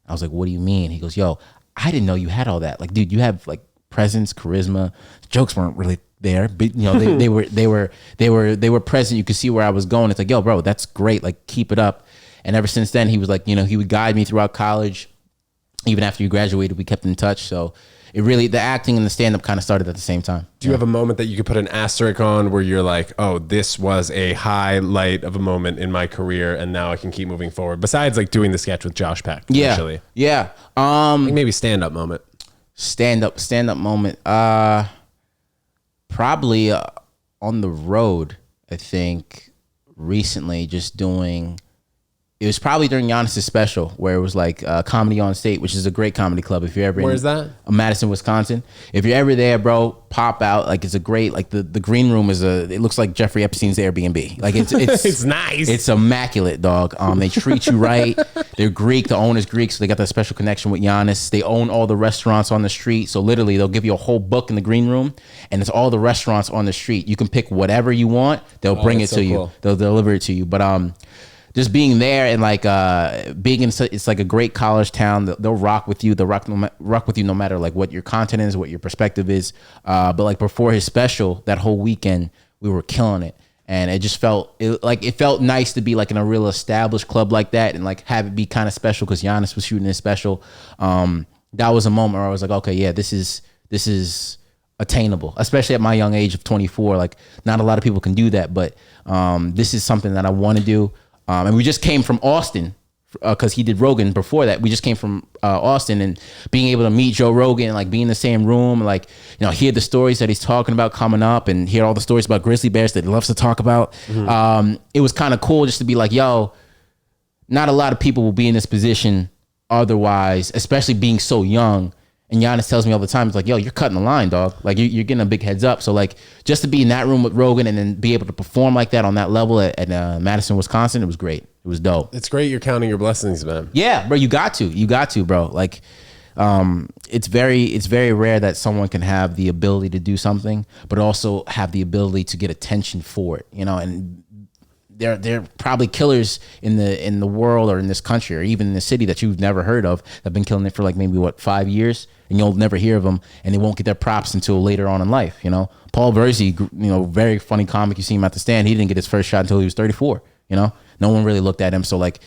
Speaker 2: I was like, what do you mean? He goes, yo, I didn't know you had all that. Like, dude, you have like presence, charisma. Jokes weren't really there, but you know, they were present. You could see where I was going. It's like, yo, bro, that's great. Like, keep it up. And ever since then, he was like, you know, he would guide me throughout college. Even after you graduated, we kept in touch. So it really, the acting and the stand-up kind of started at the same time.
Speaker 1: Do you have a moment that you could put an asterisk on where you're like, oh, this was a highlight of a moment in my career and now I can keep moving forward? Besides like doing the sketch with Josh Peck, actually.
Speaker 2: Yeah.
Speaker 1: Like maybe stand-up moment.
Speaker 2: Stand-up moment. Probably on the road, I think, recently, just doing... It was probably during Giannis's special where it was like Comedy on State, which is a great comedy club. If you're ever
Speaker 1: Where's that?
Speaker 2: Madison, Wisconsin. If you're ever there, bro, pop out. Like, it's a great, like the green room it looks like Jeffrey Epstein's Airbnb. Like it's
Speaker 1: it's nice.
Speaker 2: It's immaculate, dog. They treat you right. They're Greek. The owner's Greek, so they got that special connection with Giannis. They own all the restaurants on the street. So literally they'll give you a whole book in the green room and it's all the restaurants on the street. You can pick whatever you want. They'll bring it to you. They'll deliver it to you. But just being there and like being in, it's like a great college town. They'll rock with you. They'll rock with you no matter like what your content is, what your perspective is. But like before his special, that whole weekend we were killing it, and it just felt nice to be like in a real established club like that and like have it be kind of special because Giannis was shooting his special. That was a moment where I was like, okay, yeah, this is attainable, especially at my young age of 24. Like not a lot of people can do that, but this is something that I want to do. And we just came from Austin because he did Rogan before that. We just came from Austin, and being able to meet Joe Rogan and like be in the same room, like, you know, hear the stories that he's talking about coming up and hear all the stories about grizzly bears that he loves to talk about. Mm-hmm. It was kind of cool just to be like, yo, not a lot of people will be in this position otherwise, especially being so young. And Giannis tells me all the time, it's like, yo, you're cutting the line, dog. Like you're getting a big heads up. So like just to be in that room with Rogan and then be able to perform like that on that level at Madison, Wisconsin, it was great. It was dope.
Speaker 1: It's great you're counting your blessings, man.
Speaker 2: Yeah, bro, you got to, bro. Like it's very rare that someone can have the ability to do something, but also have the ability to get attention for it, you know, and they're probably killers in the world or in this country or even in the city that you've never heard of that have been killing it for like maybe 5 years, and you'll never hear of them, and they won't get their props until later on in life. You know, Paul Verzi, you know, very funny comic. You see him at the stand. He didn't get his first shot until he was 34. You know, no one really looked at him. So like,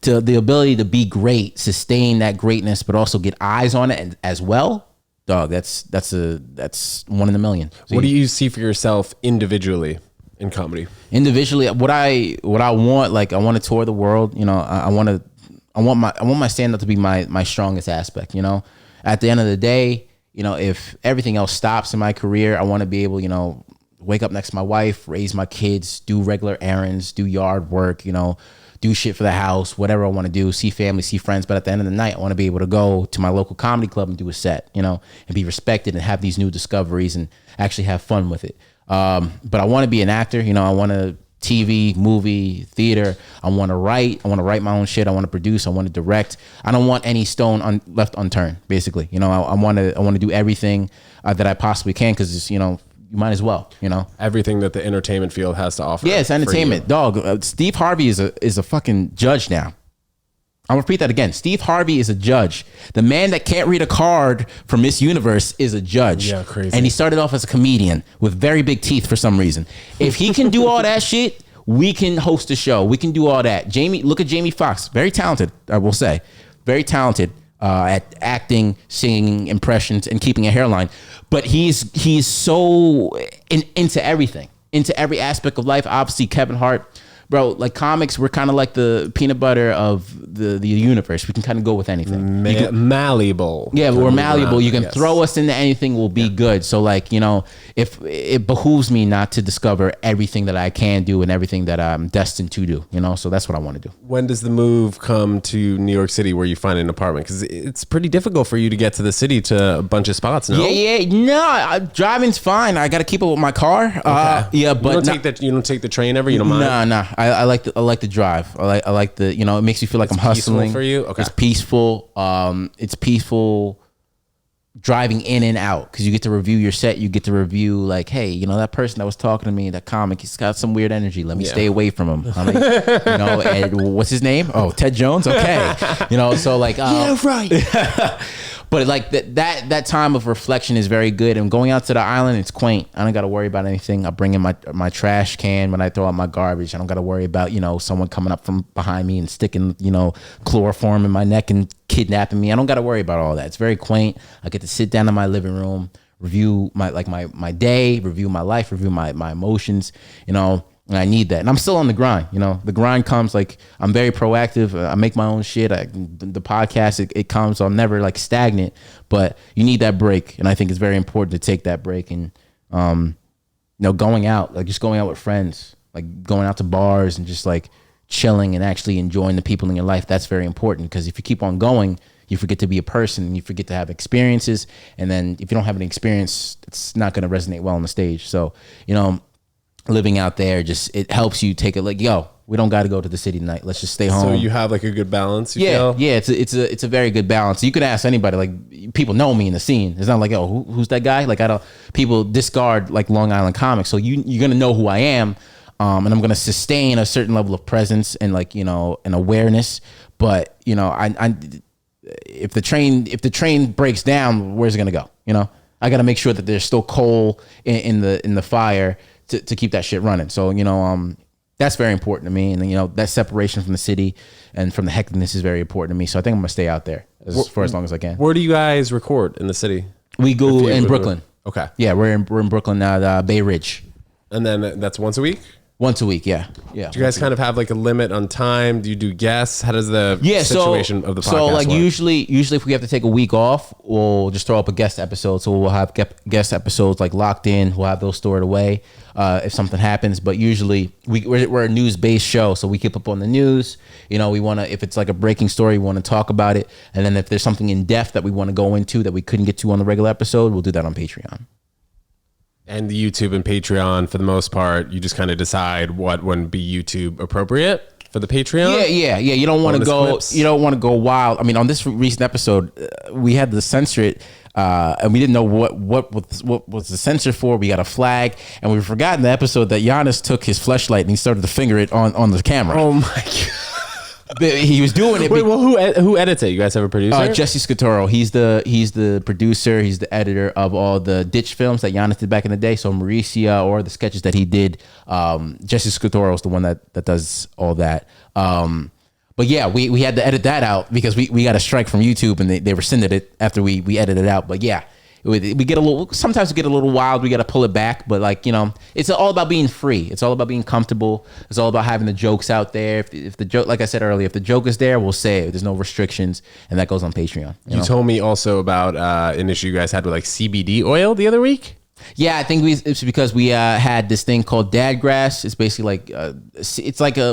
Speaker 2: to the ability to be great, sustain that greatness, but also get eyes on it as well, dog. That's one in a million. So
Speaker 1: what do you see for yourself individually in comedy?
Speaker 2: Individually, what I want, like, I want to tour the world. You know, I want my stand up to be my strongest aspect. You know, at the end of the day, you know, if everything else stops in my career, I want to be able, you know, wake up next to my wife, raise my kids, do regular errands, do yard work, you know, do shit for the house, whatever I want to do, see family, see friends. But at the end of the night, I want to be able to go to my local comedy club and do a set, you know, and be respected and have these new discoveries and actually have fun with it. But I want to be an actor, you know, I want to TV, movie, theater. I want to write my own shit. I want to produce. I want to direct. I don't want any stone left unturned, basically. You know, I want to do everything that I possibly can, because, you know, you might as well, you know. Everything
Speaker 1: that the entertainment field has to offer.
Speaker 2: Yeah, it's entertainment. Dog, Steve Harvey is a fucking judge now. I'll repeat that again. Steve Harvey is a judge. The man that can't read a card from Miss Universe is a judge.
Speaker 1: Yeah, crazy.
Speaker 2: And he started off as a comedian with very big teeth for some reason. If he can do all that shit, we can host a show. We can do all that. Look at Jamie Foxx. Very talented, I will say. Very talented at acting, singing, impressions, and keeping a hairline. But he's so into everything, into every aspect of life. Obviously, Kevin Hart. Bro, like comics, we're kind of like the peanut butter of the universe. We can kind of go with anything.
Speaker 1: Malleable.
Speaker 2: Yeah, we're malleable. You can throw us into anything, we'll be good. So like, you know, if it behooves me not to discover everything that I can do and everything that I'm destined to do, you know? So that's what I want to do.
Speaker 1: When does the move come to New York City where you find an apartment? Because it's pretty difficult for you to get to the city to a bunch of spots, no?
Speaker 2: Driving's fine. I got to keep up with my car.
Speaker 1: Okay.
Speaker 2: Yeah, but
Speaker 1: you don't take the train ever? You don't mind?
Speaker 2: Nah. I like the drive. I like the, you know, it makes you feel like I'm hustling.
Speaker 1: Peaceful for you? Okay.
Speaker 2: It's peaceful. It's peaceful driving in and out, because you get to review your set. You get to review like, hey, you know, that person that was talking to me, that comic, he's got some weird energy. Let me stay away from him. I'm like, you know, and what's his name? Oh, Ted Jones. Okay, you know, so like, yeah, right. But like that time of reflection is very good. And going out to the island, it's quaint. I don't got to worry about anything. I bring in my trash can when I throw out my garbage. I don't got to worry about, you know, someone coming up from behind me and sticking, you know, chloroform in my neck and kidnapping me. I don't got to worry about all that. It's very quaint. I get to sit down in my living room, review my day, review my life, review my emotions, you know. And I need that. And I'm still on the grind, you know. The grind comes, like, I'm very proactive. I make my own shit. The podcast, it comes. So I'm never, like, stagnant. But you need that break. And I think it's very important to take that break. And, you know, going out, like, just going out with friends. Like, going out to bars and just, like, chilling and actually enjoying the people in your life. That's very important. Because if you keep on going, you forget to be a person. And you forget to have experiences. And then if you don't have an experience, it's not going to resonate well on the stage. So, you know, living out there, just it helps you take it like, yo, we don't got to go to the city tonight. Let's just stay home.
Speaker 1: So you have like a good balance. You feel?
Speaker 2: Yeah. It's a very good balance. You could ask anybody. Like, people know me in the scene. It's not like, oh, who's that guy? Like, people discard like Long Island comics. So you're gonna know who I am, and I'm gonna sustain a certain level of presence and, like, you know, an awareness. But, you know, I if the train breaks down, where's it gonna go? You know, I got to make sure that there's still coal in the fire to keep that shit running. So, you know, that's very important to me. And, you know, that separation from the city and from the hecticness is very important to me. So I think I'm going to stay out there for as long as I can.
Speaker 1: Where do you guys record in the city?
Speaker 2: We go in Brooklyn.
Speaker 1: Okay.
Speaker 2: Yeah, we're in Brooklyn now, Bay Ridge.
Speaker 1: And then that's once a week?
Speaker 2: Once a week, yeah.
Speaker 1: Do you guys kind of have like a limit on time? Do you do guests? How does the situation of the podcast
Speaker 2: like
Speaker 1: work?
Speaker 2: usually if we have to take a week off, we'll just throw up a guest episode. So we'll have guest episodes like locked in. We'll have those stored away if something happens. But usually we're a news-based show, so we keep up on the news. You know, we want to, if it's like a breaking story, we want to talk about it. And then if there's something in depth that we want to go into that we couldn't get to on the regular episode, we'll do that on Patreon.
Speaker 1: And the YouTube and Patreon, for the most part, you just kind of decide what wouldn't be YouTube appropriate for the Patreon.
Speaker 2: Yeah. You don't want to go.
Speaker 1: Clips.
Speaker 2: You don't want to go wild. I mean, on this recent episode, we had to censor it, and we didn't know what was the censor for. We got a flag, and we forgot in the episode that Giannis took his fleshlight and he started to finger it on the camera.
Speaker 1: Oh my god.
Speaker 2: He was doing it.
Speaker 1: Wait, well, who edits it? You guys have a producer?
Speaker 2: Jesse Scatoro. He's the producer. He's the editor of all the Ditch films that Giannis did back in the day. So Mauricia or the sketches that he did. Jesse Scatoro is the one that does all that. But yeah, we had to edit that out because we got a strike from YouTube and they rescinded it after we edited it out. But yeah. We get sometimes we get a little wild. We got to pull it back, but, like, you know, it's all about being free. It's all about being comfortable. It's all about having the jokes out there. If the joke, like I said earlier, if the joke is there, we'll say it. There's no restrictions, and that goes on Patreon. You know?
Speaker 1: Told me also about an issue you guys had with like CBD oil the other week.
Speaker 2: Yeah, I think it's because we had this thing called Dadgrass. It's basically like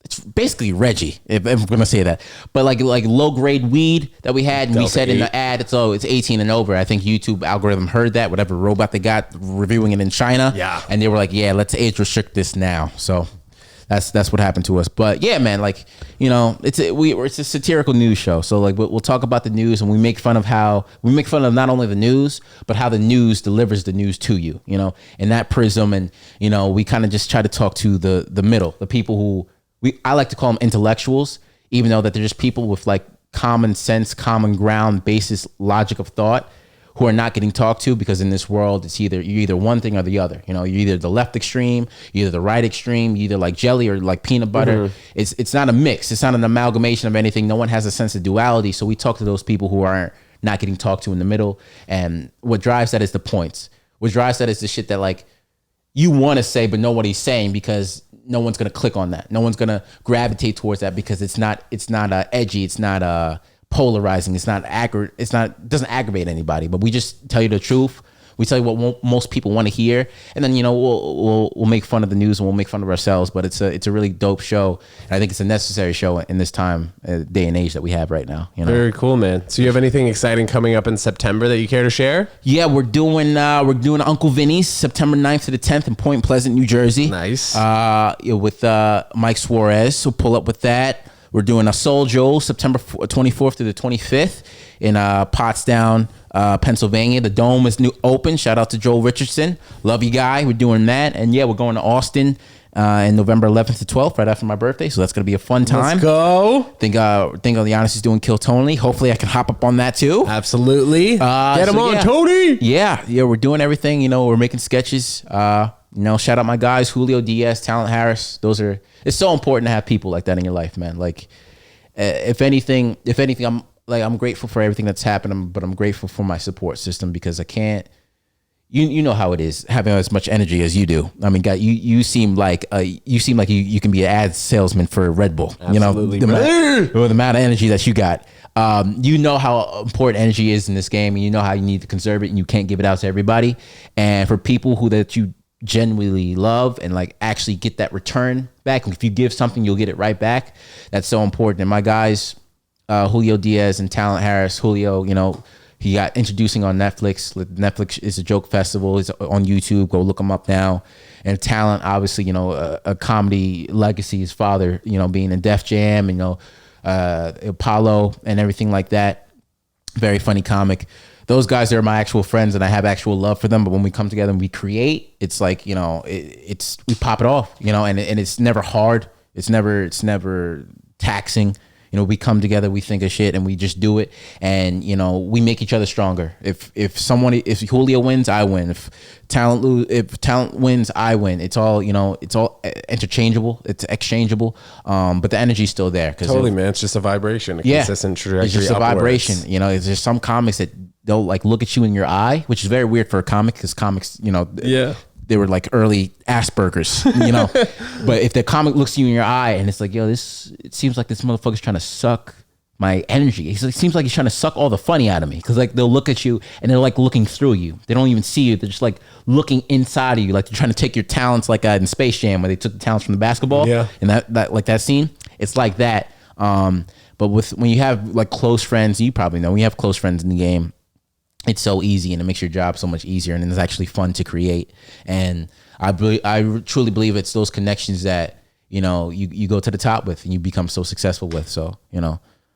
Speaker 2: it's basically Reggie, if I'm gonna say that, but like low grade weed that we had, and we said in the ad, it's 18 and over. I think YouTube algorithm heard that, whatever robot they got reviewing it in China, and they were like, yeah, let's age restrict this now. So that's what happened to us. But yeah, man, like, you know, it's a satirical news show. So like we'll talk about the news, and we make fun of not only the news, but how the news delivers the news to you, you know, in that prism. And, you know, we kind of just try to talk to the middle, the people who I like to call them intellectuals, even though that they're just people with like common sense, common ground, basis, logic of thought, who are not getting talked to, because in this world, you're either one thing or the other. You know, you're either the left extreme, you're either the right extreme, you're either like jelly or like peanut butter. Mm-hmm. It's not a mix. It's not an amalgamation of anything. No one has a sense of duality. So we talk to those people who are not getting talked to in the middle. And what drives that is the points. What drives that is the shit that, like, you want to say, but nobody's saying, because no one's going to click on that. No one's going to gravitate towards that, because it's not edgy. It's not polarizing. It's not accurate. It doesn't aggravate anybody, but we just tell you the truth. We tell you what most people want to hear, and then, you know, we'll make fun of the news and we'll make fun of ourselves. But it's a really dope show, and I think it's a necessary show in this time, day and age that we have right now. You know? Very
Speaker 1: cool, man. So you have anything exciting coming up in September that you care to share?
Speaker 2: Yeah, we're doing Uncle Vinny's September 9th to the 10th in Point Pleasant, New Jersey.
Speaker 1: Nice.
Speaker 2: With Mike Suarez. So pull up with that. We're doing a Soul Joel September 24th to the 25th in Pottstown, Pennsylvania. The Dome is new open. Shout out to Joel Richardson. Love you, guy. We're doing that. And yeah, we're going to Austin in November 11th to 12th, right after my birthday. So that's going to be a fun time.
Speaker 1: Let's go.
Speaker 2: Think Giannis is doing Kill Tony. Hopefully I can hop up on that too.
Speaker 1: Absolutely. Get him on, Tony.
Speaker 2: Yeah, we're doing everything. We're making sketches. Shout out my guys, Julio Diaz, Talent Harris. It's so important to have people like that in your life, man. Like, if anything, I'm grateful for everything that's happened, but I'm grateful for my support system because I can't. You know how it is having as much energy as you do. I mean, God, you seem like you can be an ad salesman for Red Bull.
Speaker 1: Absolutely,
Speaker 2: the amount of energy that you got. You know how important energy is in this game, and you know how you need to conserve it, and you can't give it out to everybody. And for people that you genuinely love and like actually get that return back, if you give something, you'll get it right back. That's so important. And my guys, Julio Diaz and Talent Harris. Julio, he got introducing on Netflix. Netflix is a joke festival. It's on YouTube. Go look him up now. And Talent, obviously, a comedy legacy. His father, being in Def Jam, Apollo and everything like that. Very funny comic. Those guys are my actual friends, and I have actual love for them. But when we come together and we create, it's like we pop it off, and it's never hard. It's never taxing. We come together, we think of shit, and we just do it, and we make each other stronger. If Julio wins, I win. If talent wins, I win. It's all interchangeable. It's exchangeable. But the energy's still there.
Speaker 1: Totally, man. It's just a vibration, consistent trajectory.
Speaker 2: It's just a vibration. It's just some comics that they'll like look at you in your eye, which is very weird for a comic because comics, they were like early Asperger's, but if the comic looks you in your eye and it's like, it seems like this motherfucker's trying to suck my energy. It seems like he's trying to suck all the funny out of me. Cause like they'll look at you and they're like looking through you. They don't even see you. They're just like looking inside of you. Like they're trying to take your talents like in Space Jam where they took the talents from the basketball.
Speaker 1: Yeah.
Speaker 2: And that like that scene, it's like that. But when you have like close friends, you probably know when you have close friends in the game, it's so easy and it makes your job so much easier and it's actually fun to create. And I truly believe it's those connections that, you go to the top with and you become so successful with. So,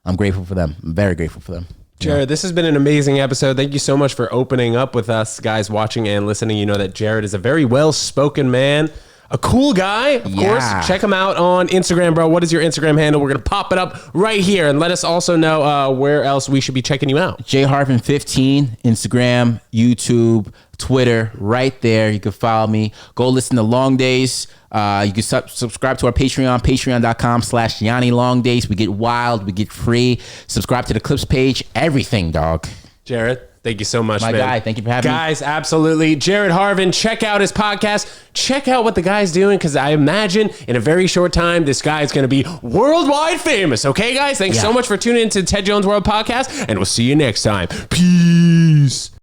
Speaker 2: I'm grateful for them. I'm very grateful for them.
Speaker 1: Jared, this has been an amazing episode. Thank you so much for opening up with us guys watching and listening. You know that Jared is a very well-spoken man. A cool guy, of course. Check him out on Instagram, bro. What is your Instagram handle? We're going to pop it up right here. And let us also know where else we should be checking you out.
Speaker 2: Harvin15, Instagram, YouTube, Twitter, right there. You can follow me. Go listen to Long Days. You can subscribe to our Patreon, patreon.com/Yanni Long Days. We get wild. We get free. Subscribe to the Clips page. Everything, dog.
Speaker 1: Jared, thank you so much,
Speaker 2: my
Speaker 1: man.
Speaker 2: guy. Thank you for having me.
Speaker 1: Guys, absolutely. Jared Harvin, check out his podcast. Check out what the guy's doing because I imagine in a very short time, this guy is going to be worldwide famous. Okay, guys? Thanks so much for tuning into Ted Jones World Podcast, and we'll see you next time. Peace.